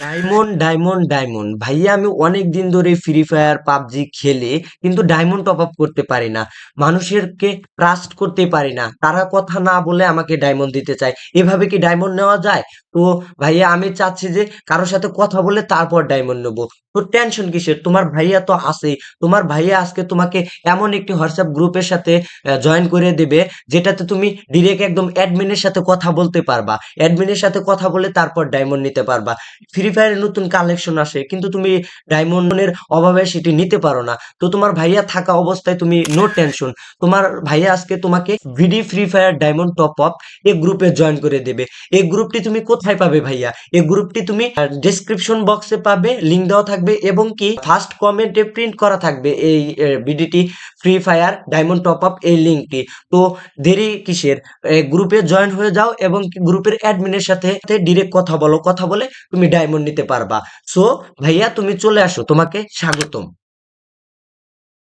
Diamond diamond diamond ভাইয়া, আমি অনেক দিন ধরে ফ্রি ফায়ার পাবজি খেলে কিন্তু ডায়মন্ড টপ আপ করতে পারি না। মানুষেরকে ট্রাস্ট করতে পারি না, তারা কথা না বলে আমাকে ডায়মন্ড দিতে চায়। এভাবে কি ডায়মন্ড নেওয়া যায়? তো ভাইয়া, আমি চাচ্ছি যে কারোর সাথে কথা বলে তারপর ডায়মন্ড নেবো। তো টেনশন কিসের? তোমার ভাইয়া তো আছেই। তোমার ভাইয়া আজকে তোমাকে এমন একটি হোয়াটসঅ্যাপ গ্রুপের সাথে জয়েন করে দেবে, যেটাতে তুমি ডিরেক্ট একদম অ্যাডমিনের সাথে কথা বলতে পারবা। অ্যাডমিনের সাথে কথা বলে তারপর ডায়মন্ড নিতে পারবা। ফ্রি ফায়ারের নতুন কালেকশন আসে, কিন্তু তুমি ডায়মন্ডের অভাবে সেটি নিতে পারো না। তো তোমার ভাইয়া থাকা অবস্থায় তুমি নো টেনশন। তোমার ভাইয়া আজকে তোমাকে ভিডি Free Fire diamond top up এই গ্রুপে জয়েন করে দেবে। এই গ্রুপটি তুমি কোথায় পাবে ভাইয়া? এই গ্রুপটি তুমি ডেসক্রিপশন বক্সে পাবে, লিংক দেওয়া থাকবে, এবং কি ফার্স্ট কমেন্টে প্রিন্ট করা থাকবে এই VDT free Fire diamond top up এই লিঙ্কটি। তো দেরি কিসের? গ্রুপে জয়েন হয়ে যাও এবং কি গ্রুপের অ্যাডমিনের সাথে ডিরেক্ট কথা বলো, কথা বলে তুমি ডায়মন্ড নিতে পারবা। সো ভাইয়া, তুমি চলে আসো, তোমাকে স্বাগতম।